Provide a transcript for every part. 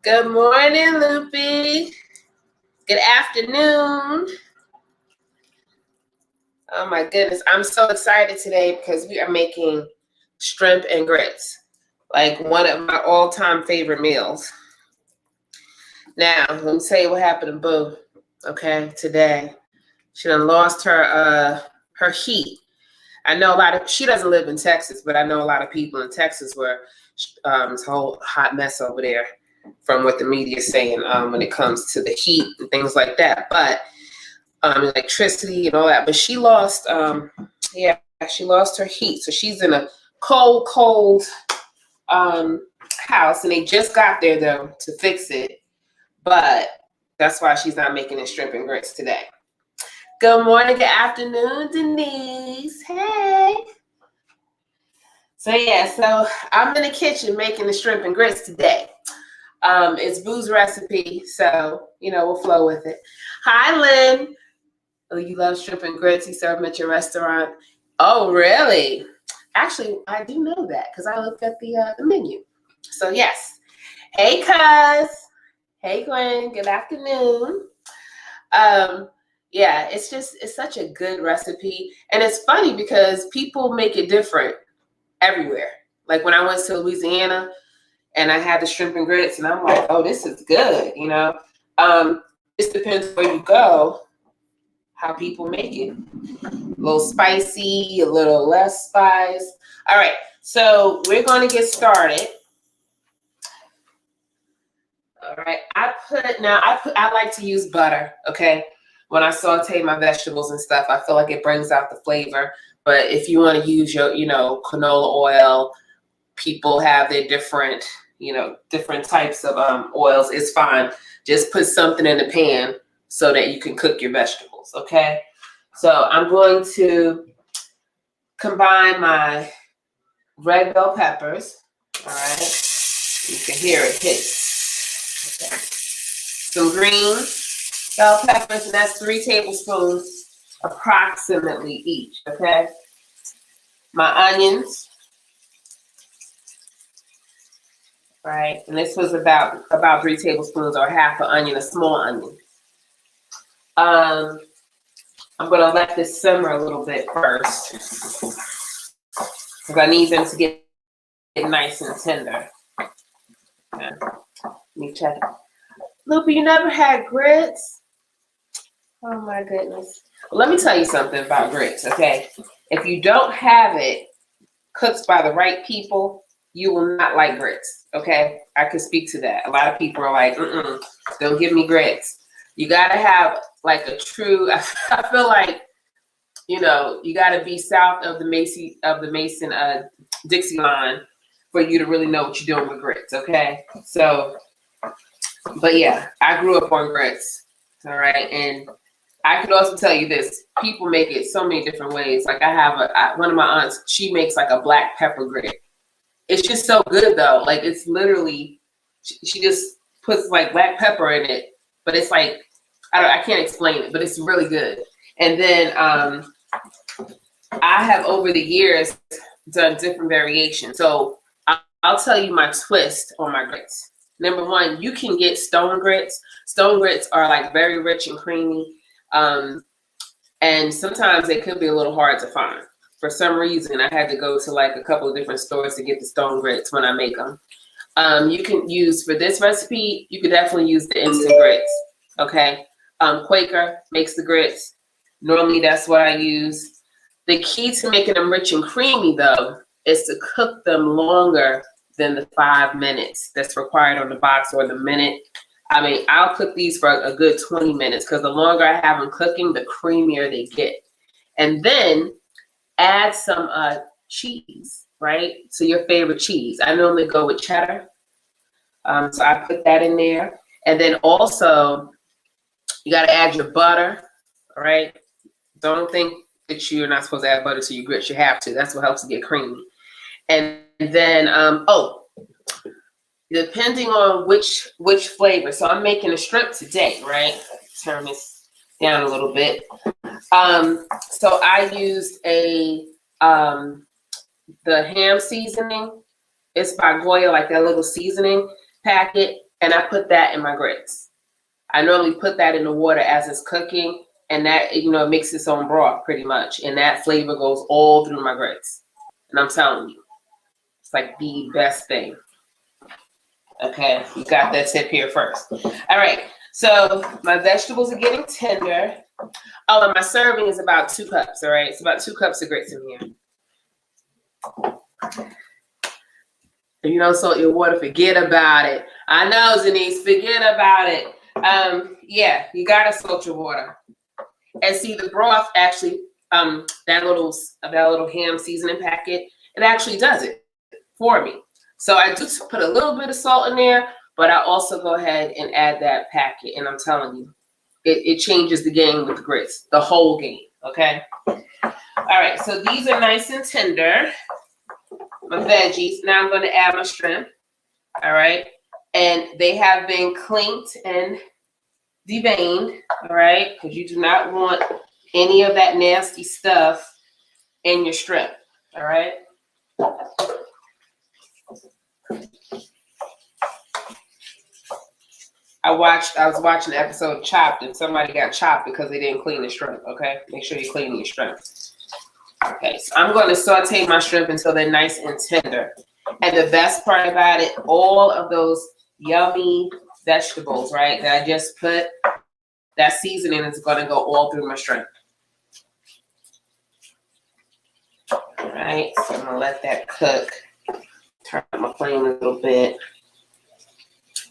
Good morning, Loopy. Good afternoon. Oh my goodness, I'm so excited today because we are making shrimp and grits, like one of my all-time favorite meals. Now, let me tell you what happened to Boo, okay, today. She done lost her heat. I know she doesn't live in Texas, but I know a lot of people in Texas where it's a whole hot mess over there from what the media is saying when it comes to the heat and things like that. But electricity and all that. But she lost, she lost her heat. So she's in a cold house, and they just got there though to fix it. But that's why she's not making the shrimp and grits today. Good morning, good afternoon, Denise. Hey. So I'm in the kitchen making the shrimp and grits today. It's Boo's recipe, so we'll flow with it. Hi, Lynn. Oh, you love shrimp and grits? You serve them at your restaurant? Oh, really? Actually, I do know that because I looked at the menu. So yes. Hey, Cuz. Hey, Gwen. Good afternoon. It's such a good recipe, and it's funny because people make it different everywhere. Like when I went to Louisiana and I had the shrimp and grits, and I'm like, oh, this is good. Just depends where you go, how people make it. A little spicy, a little less spice. All right, so we're going to get started. All right, I like to use butter, okay? When I saute my vegetables and stuff, I feel like it brings out the flavor. But if you want to use your, canola oil, people have their different types of oils. It's fine. Just put something in the pan so that you can cook your vegetables, okay? So I'm going to combine my red bell peppers, all right? You can hear it hit. Okay. Some green bell peppers, and that's 3 tablespoons approximately each, okay? My onions, right? And this was about 3 tablespoons or half an onion, a small onion. I'm gonna let this simmer a little bit first because I need them to get nice and tender. Okay. Let me check it. Loopy, you never had grits? Oh my goodness. Well, let me tell you something about grits, okay? If you don't have it cooked by the right people, you will not like grits, okay? I could speak to that. A lot of people are like, don't give me grits. You gotta have like a true, I feel like, you gotta be south of the Mason Dixie line for you to really know what you're doing with grits, okay? So, but yeah, I grew up on grits, all right? And I could also tell you this, people make it so many different ways. Like I have one of my aunts, she makes like a black pepper grit. It's just so good though. Like it's literally, she just puts like black pepper in it, but it's like, I can't explain it, but it's really good. And then I have over the years done different variations. So I'll tell you my twist on my grits. Number one, you can get stone grits. Stone grits are like very rich and creamy. And sometimes they could be a little hard to find. For some reason, I had to go to like a couple of different stores to get the stone grits when I make them. You can use, for this recipe, you could definitely use the instant grits, okay? Quaker makes the grits. Normally, that's what I use. The key to making them rich and creamy, though, is to cook them longer than the 5 minutes that's required on the box or the minute. I mean, I'll cook these for a good 20 minutes because the longer I have them cooking, the creamier they get. And then add some cheese, right? So your favorite cheese. I normally go with cheddar. So I put that in there. And then also, you got to add your butter, all right? Don't think that you're not supposed to add butter to your grits. You have to. That's what helps it get creamy. And then, depending on which flavor. So I'm making a shrimp today, right? Turn this down a little bit. So I used the ham seasoning. It's by Goya, like that little seasoning packet. and I put that in my grits. I normally put that in the water as it's cooking, and that, you know, it makes its own broth pretty much, and that flavor goes all through my grits. And I'm telling you, it's like the best thing. Okay, you got that tip here first. All right, so my vegetables are getting tender. Oh, and my serving is about 2 cups, all right? It's about 2 cups of grits in here. If you don't salt your water, forget about it. I know, Denise, forget about it. Yeah, you gotta salt your water. And see, the broth actually, that little ham seasoning packet, it actually does it for me. So I do put a little bit of salt in there, but I also go ahead and add that packet, and I'm telling you, it changes the game with the grits, the whole game, okay? All right, so these are nice and tender, my veggies. Now I'm gonna add my shrimp, all right? And they have been cleaned and deveined, all right? Because you do not want any of that nasty stuff in your shrimp, all right? I was watching an episode of Chopped, and somebody got chopped because they didn't clean the shrimp, okay? Make sure you clean your shrimp. Okay, so I'm going to saute my shrimp until they're nice and tender. And the best part about it, all of those yummy vegetables, right, that I just put, that seasoning is going to go all through my shrimp. All right, so I'm going to let that cook. Turn up my flame a little bit.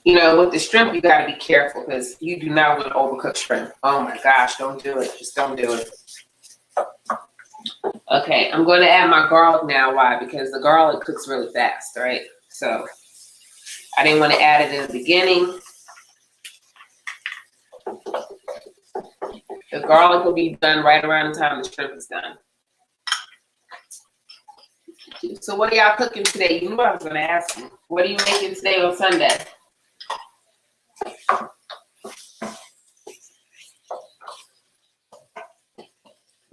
You know, with the shrimp, you got to be careful because you do not want to overcook shrimp. Oh my gosh, don't do it. Just don't do it. Okay, I'm going to add my garlic now. Why? Because the garlic cooks really fast, right? So I didn't want to add it in the beginning. The garlic will be done right around the time the shrimp is done. So what are y'all cooking today? You knew I was going to ask you. What are you making today on Sunday?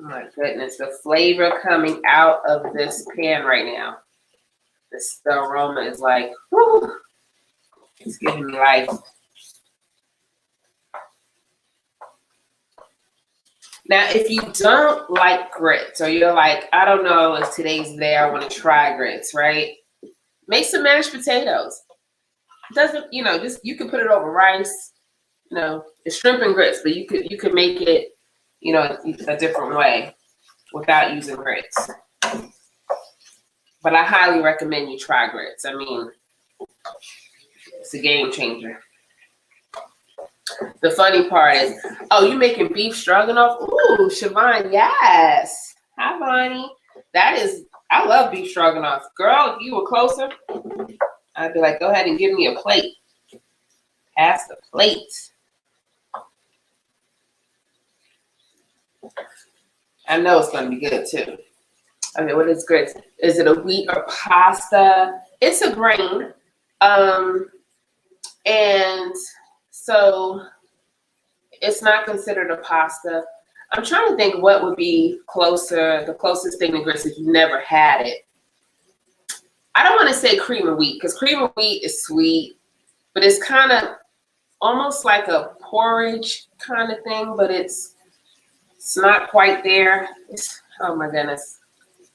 Oh my goodness, the flavor coming out of this pan right now. The aroma is like, whoo, it's giving me life. Now, if you don't like grits, or you're like, I don't know if today's the day I want to try grits, right? Make some mashed potatoes. Doesn't, you know, just, you can put it over rice. You know, it's shrimp and grits, but you could make it, you know, a different way without using grits. But I highly recommend you try grits. I mean, it's a game changer. The funny part is, oh, you making beef stroganoff? Ooh, Siobhan, yes. Hi, Bonnie. That is, I love beef stroganoff. Girl, if you were closer, I'd be like, go ahead and give me a plate. Pass the plate. I know it's going to be good, too. Okay, what is grits? Is it a wheat or pasta? It's a grain. And so it's not considered a pasta. I'm trying to think what would be closer, the closest thing to grits if you've never had it. I don't want to say cream of wheat because cream of wheat is sweet, but it's kind of almost like a porridge kind of thing, but it's not quite there. Oh my goodness.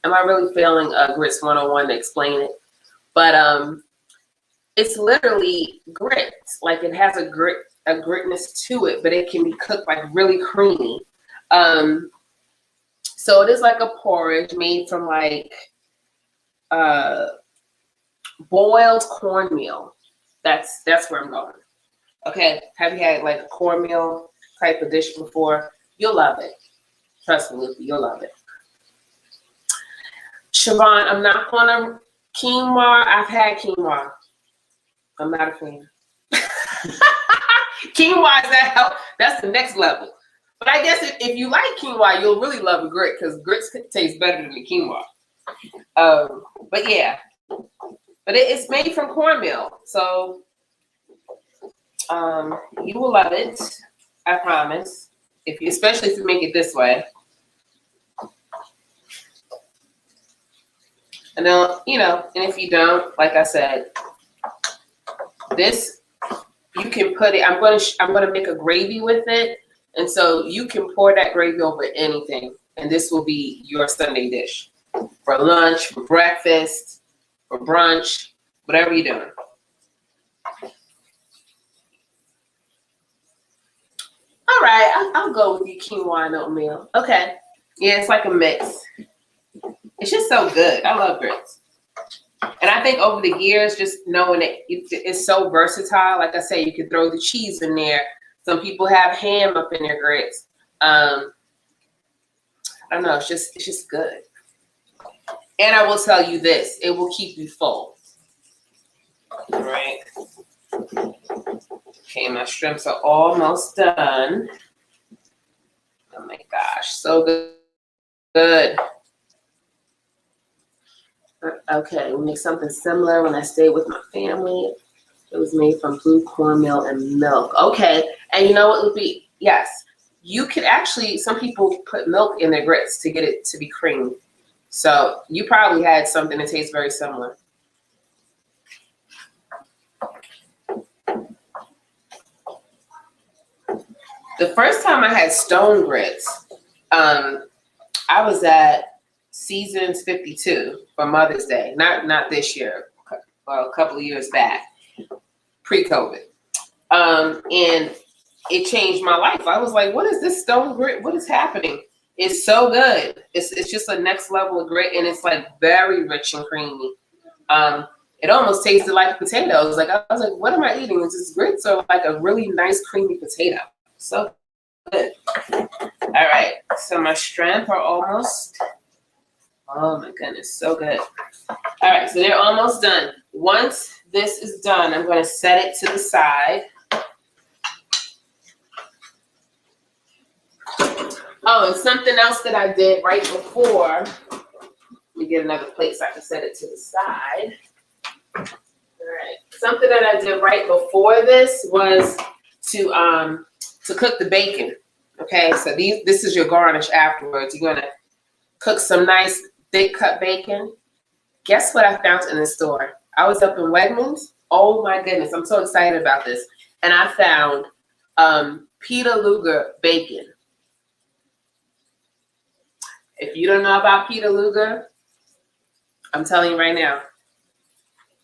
Am I really failing Grits 101 to explain it? But it's literally grits. Like it has a gritness to it, but it can be cooked like really creamy. So it is like a porridge made from like boiled cornmeal. That's where I'm going. Okay, have you had like a cornmeal type of dish before? You'll love it. Trust me, you'll love it. Siobhan, I'm not gonna quinoa. I've had quinoa. I'm not a fan. Quinoa is that's the next level. But I guess if you like quinoa, you'll really love a grit because grits taste better than the quinoa. But yeah, but it's made from cornmeal, so you will love it. I promise. Especially if you make it this way. And then, you know, and if you don't, like I said, this you can put it. I'm gonna make a gravy with it, and so you can pour that gravy over anything, and this will be your Sunday dish for lunch, for breakfast, for brunch, whatever you're doing. All right, I'll go with you, quinoa and oatmeal. Okay, yeah, it's like a mix. It's just so good. I love grits. And I think over the years, just knowing that it's so versatile. Like I say, you can throw the cheese in there. Some people have ham up in their grits. I don't know. It's just good. And I will tell you this: it will keep you full. All right. Okay, my shrimps are almost done. Oh my gosh, so good. Good. Okay, we make something similar when I stayed with my family. It was made from blue cornmeal and milk. Okay, and you know what would be? Yes, you could actually, some people put milk in their grits to get it to be creamy. So you probably had something that tastes very similar. The first time I had stone grits, I was at Seasons 52 for Mother's Day. Not this year, a couple of years back, pre-COVID. And it changed my life. I was like, what is this stone grit? What is happening? It's so good. It's just a next level of grit, and it's like very rich and creamy. It almost tasted like potatoes. Like I was like, what am I eating? It's just grits or like a really nice creamy potato. So good. All right, so my shrimp are almost, oh my goodness, so good. All right, so they're almost done. Once this is done, I'm going to set it to the side. Oh, and something else that I did right before, let me get another plate so I can set it to the side. All right, something that I did right before this was to cook the bacon. Okay, so this is your garnish afterwards. You're gonna cook some nice thick cut bacon. Guess what I found in the store? I was up in Wegmans. Oh my goodness, I'm so excited about this. And I found Peter Luger bacon. If you don't know about Peter Luger, I'm telling you right now,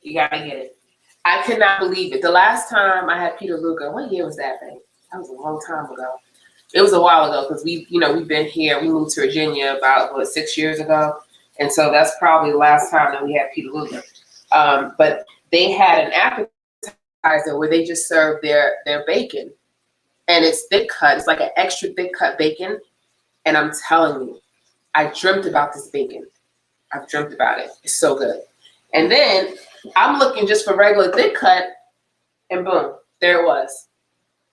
you gotta get it. I could not believe it. The last time I had Peter Luger, what year was that, babe? That was a long time ago. It was a while ago because we've been here. We moved to Virginia about 6 years ago, and so that's probably the last time that we had Peter Luger. But they had an appetizer where they just served their bacon, and it's thick cut. It's like an extra thick cut bacon, and I'm telling you, I dreamt about this bacon. I've dreamt about it. It's so good. And then I'm looking just for regular thick cut, and boom, there it was.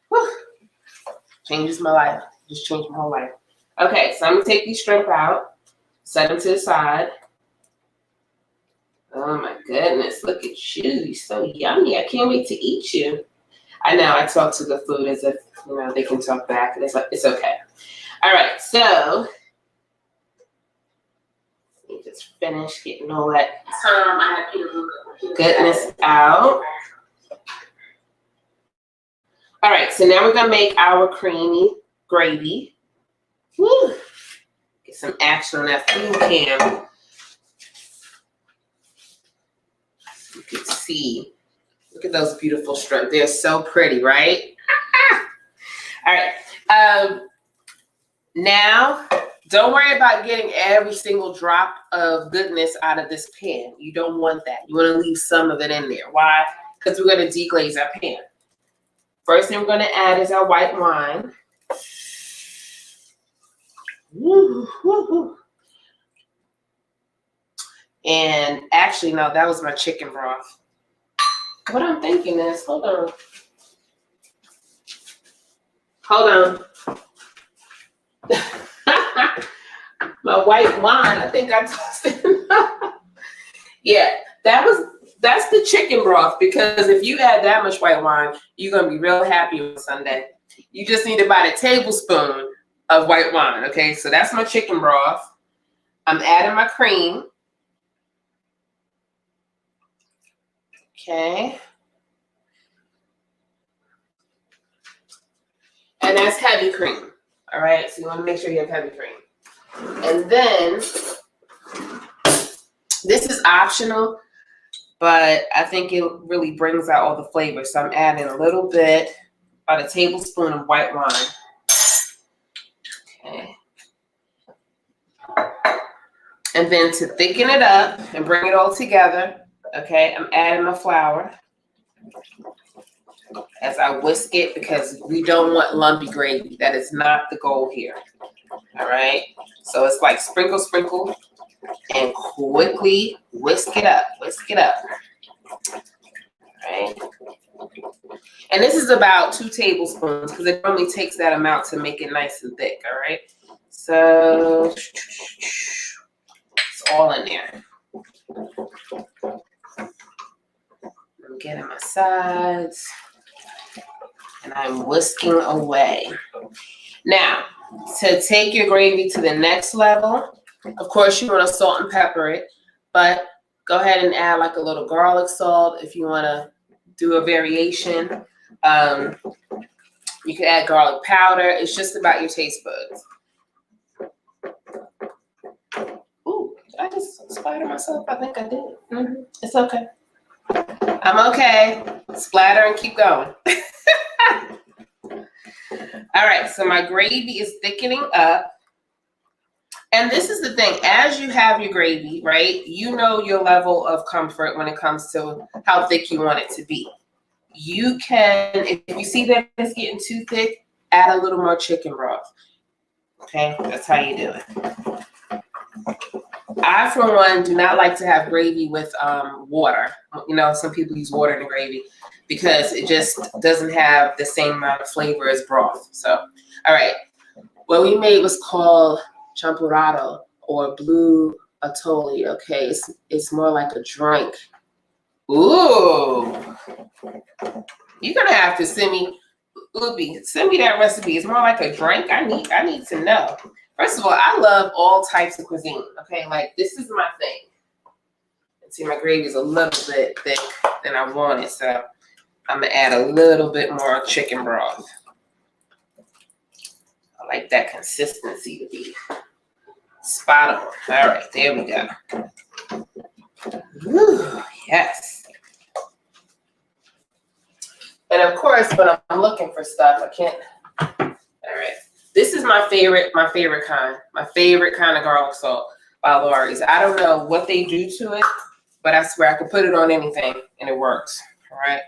Whew. Changes my life. Just changed my whole life. Okay, so I'm gonna take these shrimp out, set them to the side. Oh my goodness, look at you. You're so yummy. I can't wait to eat you. I know I talk to the food as if they can talk back. It's okay. All right, so let me just finish getting all that goodness out. All right, so now we're gonna make our creamy gravy. Woo. Get some action on that food cam. You can see. Look at those beautiful shrimp. They're so pretty, right? All right. Now, don't worry about getting every single drop of goodness out of this pan. You don't want that. You want to leave some of it in there. Why? Because we're going to deglaze our pan. First thing we're going to add is our white wine. Woo, woo, woo. And actually, no, that was my chicken broth. What I'm thinking is, hold on. My white wine, I think I tossed it. Yeah, that's the chicken broth, because if you add that much white wine, you're going to be real happy on Sunday. You just need about a tablespoon of white wine, okay? So that's my chicken broth. I'm adding my cream. Okay. And that's heavy cream. All right, so you want to make sure you have heavy cream. And then this is optional, but I think it really brings out all the flavors. So I'm adding a little bit, about a tablespoon of white wine. Okay. And then to thicken it up and bring it all together, okay, I'm adding my flour as I whisk it because we don't want lumpy gravy. That is not the goal here. All right. So it's like sprinkle, sprinkle, and quickly whisk it up. Whisk it up. All right. And this is about 2 tablespoons because it only takes that amount to make it nice and thick. All right. So it's all in there. I'm getting my sides. And I'm whisking away. Now, to take your gravy to the next level, of course, you want to salt and pepper it, but go ahead and add like a little garlic salt if you want to do a variation. You can add garlic powder. It's just about your taste buds. Ooh, did I just splatter myself? I think I did. It's okay. I'm okay. Splatter and keep going. All right, so my gravy is thickening up. And this is the thing, as you have your gravy, right, you know your level of comfort when it comes to how thick you want it to be. You can, if you see that it's getting too thick, add a little more chicken broth. Okay, that's how you do it. I, for one, do not like to have gravy with water. You know, some people use water in the gravy because it just doesn't have the same amount of flavor as broth. So, all right. What we made was called champurrado or blue atole. Okay, it's more like a drink. Ooh. You're going to have to send me that recipe. It's more like a drink. I need to know. First of all, I love all types of cuisine. Okay, like this is my thing. And see, my gravy is a little bit thick than I wanted, so I'm gonna add a little bit more chicken broth. I like that consistency to be spot on. All right, there we go. Woo, yes. And of course, when I'm looking for stuff, I can't. All right. This is my favorite kind of garlic salt by Lori's. I don't know what they do to it, but I swear I can put it on anything and it works. All right.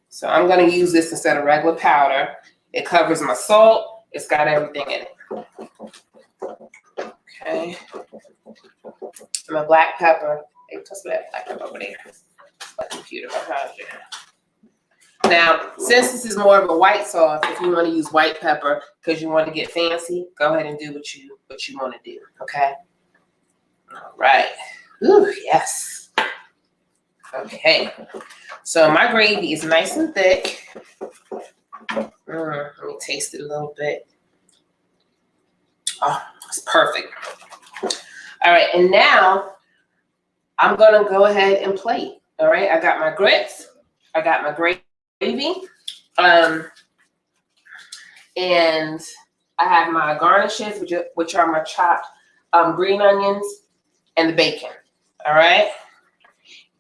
So I'm going to use this instead of regular powder. It covers my salt. It's got everything in it. Okay. And my black pepper. Hey, what's that black pepper over there? My computer behind you. Now, since this is more of a white sauce, if you want to use white pepper because you want to get fancy, go ahead and do what you want to do, okay? All right. Ooh, yes. Okay. So my gravy is nice and thick. Let me taste it a little bit. Oh, it's perfect. All right, and now I'm going to go ahead and plate. All right, I got my grits. I got my gravy. And I have my garnishes, which are my chopped green onions and the bacon. All right.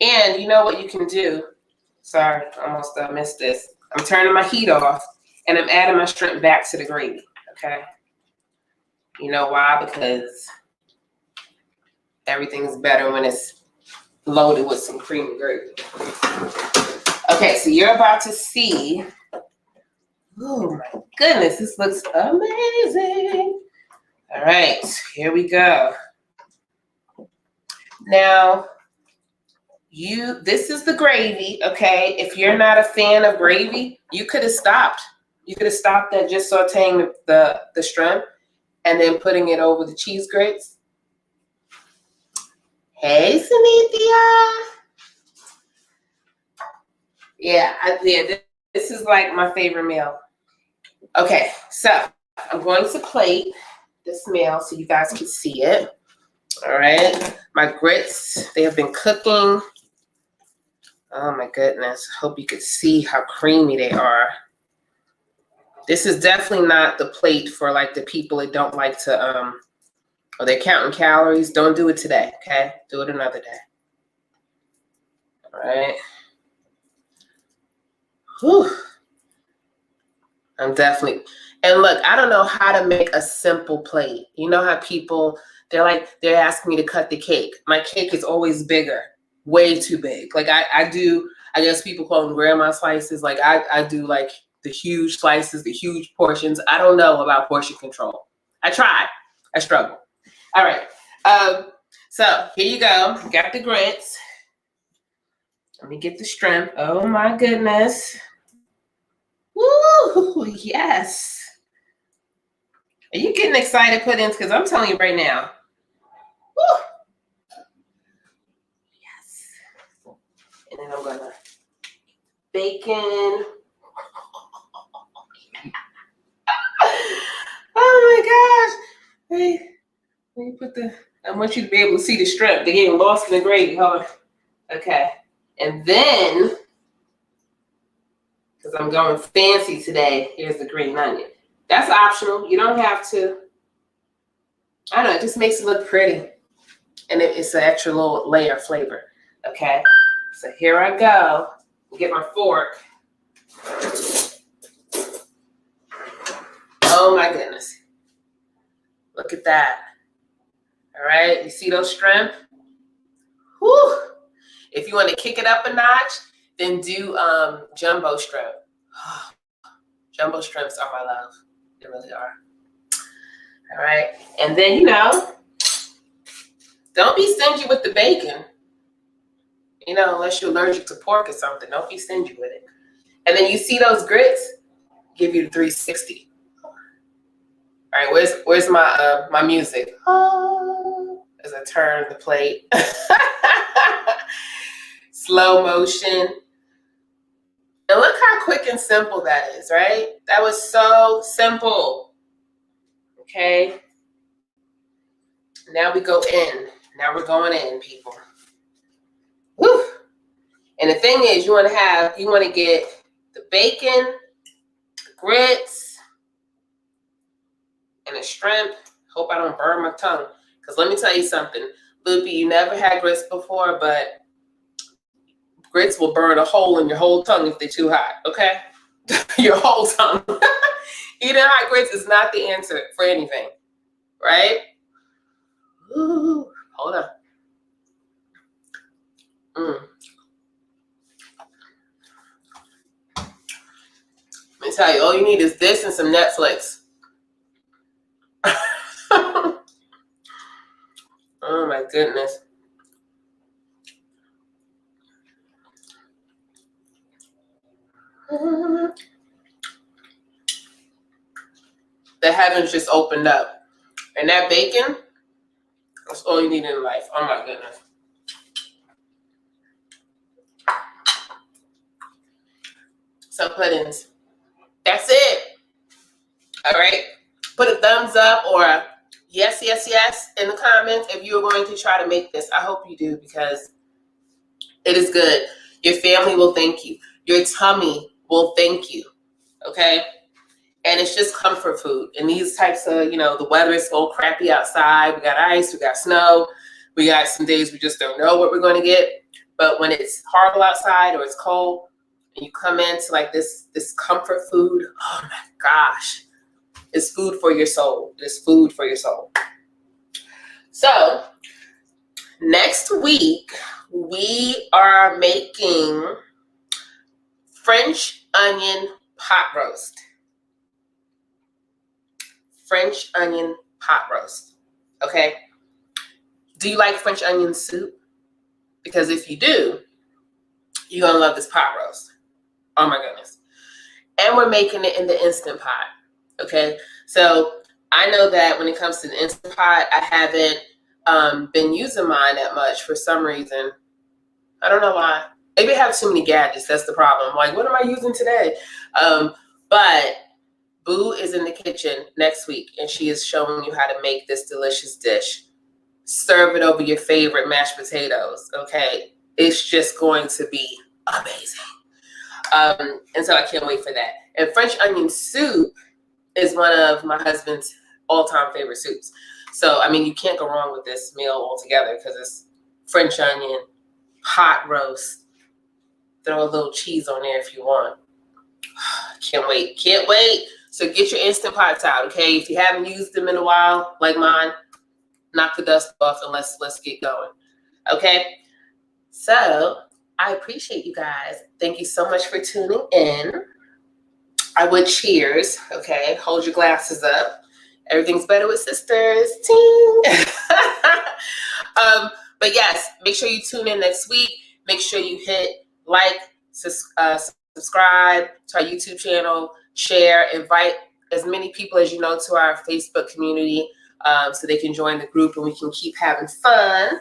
And you know what you can do? Sorry, almost missed this. I'm turning my heat off and I'm adding my shrimp back to the gravy. Okay. You know why? Because everything's better when it's loaded with some creamy gravy. Okay, so you're about to see. Oh my goodness, this looks amazing. All right, here we go. Now, this is the gravy, okay? If you're not a fan of gravy, you could have stopped. You could have stopped at just sauteing the shrimp and then putting it over the cheese grits. Hey, Cynthia. Yeah, this is like my favorite meal. Okay, so I'm going to plate this meal so you guys can see it. All right, my grits, they have been cooking. Oh my goodness, hope you could see how creamy they are. This is definitely not the plate for like the people that don't like to, or they're counting calories. Don't do it today, okay? Do it another day. All right. Whew. I'm definitely, and look, I don't know how to make a simple plate. You know how people, they're asking me to cut the cake. My cake is always bigger, way too big. Like I do, I guess people call them grandma slices. Like I do like the huge slices, the huge portions. I don't know about portion control. I tried, I struggle. All right, so here you go. Got the grits. Let me get the shrimp. Oh my goodness. Woo, yes. Are you getting excited, Puddins? Because I'm telling you right now. Woo. Yes. And then I'm going to bacon. Oh my gosh. Hey, let me put the, I want you to be able to see the shrimp. They're getting lost in the gravy. Hold on. Okay. And then, because I'm going fancy today, here's the green onion. That's optional. You don't have to. I don't know. It just makes it look pretty. And it's an extra little layer of flavor. Okay. So here I go. Get my fork. Oh my goodness. Look at that. All right. You see those shrimp? Whew. If you want to kick it up a notch, then do jumbo shrimp. Jumbo shrimps are my love. They really are. All right. And then, don't be stingy with the bacon. Unless you're allergic to pork or something. Don't be stingy with it. And then you see those grits? Give you the 360. All right. Where's my music? As I turn the plate. Slow motion. And look how quick and simple that is, right? That was so simple. Okay. Now we go in. Now we're going in, people. Whew. And the thing is, you want to get the bacon, the grits, and the shrimp. Hope I don't burn my tongue. Because let me tell you something. Loopy, you never had grits before, but grits will burn a hole in your whole tongue if they're too hot, okay? Your whole tongue. Eating hot grits is not the answer for anything, right? Ooh, hold on. Let me tell you, all you need is this and some Netflix. Oh my goodness. The heavens just opened up. And that bacon, that's all you need in life. Oh my goodness. So Puddins, that's it. All right. Put a thumbs up or yes, yes, yes in the comments if you're going to try to make this. I hope you do because it is good. Your family will thank you. Your tummy will thank you. Okay. And it's just comfort food. And these types of, the weather is so crappy outside. We got ice, we got snow. We got some days we just don't know what we're going to get. But when it's horrible outside or it's cold and you come into like this comfort food, oh my gosh, it's food for your soul. It's food for your soul. So next week, we are making French onion pot roast. French onion pot roast. Okay. Do you like French onion soup? Because if you do, you're going to love this pot roast. Oh my goodness. And we're making it in the Instant Pot. Okay. So I know that when it comes to the Instant Pot, I haven't been using mine that much for some reason. I don't know why. Maybe I have too many gadgets. That's the problem. I'm like, what am I using today? But Boo is in the kitchen next week, and she is showing you how to make this delicious dish. Serve it over your favorite mashed potatoes, okay? It's just going to be amazing. And so I can't wait for that. And French onion soup is one of my husband's all-time favorite soups. So, I mean, you can't go wrong with this meal altogether because it's French onion, hot roast. Throw a little cheese on there if you want. Can't wait. Can't wait. So get your Instant Pots out, okay? If you haven't used them in a while, like mine, knock the dust off and let's get going, okay? So I appreciate you guys. Thank you so much for tuning in. I would cheers, okay? Hold your glasses up. Everything's better with sisters. Ting! But yes, make sure you tune in next week. Make sure you hit like, subscribe to our YouTube channel, share, invite as many people as you know to our Facebook community so they can join the group and we can keep having fun.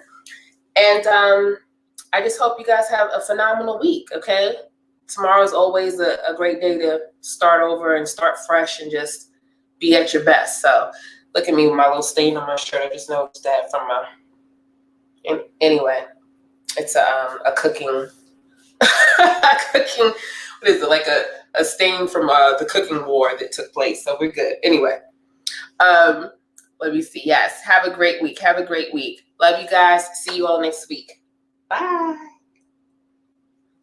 And I just hope you guys have a phenomenal week, okay? Tomorrow is always a great day to start over and start fresh and just be at your best. So look at me with my little stain on my shirt. I just noticed that from anyway, it's a cooking, what is it, like a stain from the cooking war that took place. So we're good. Anyway, let me see. Yes, have a great week. Have a great week. Love you guys. See you all next week. Bye.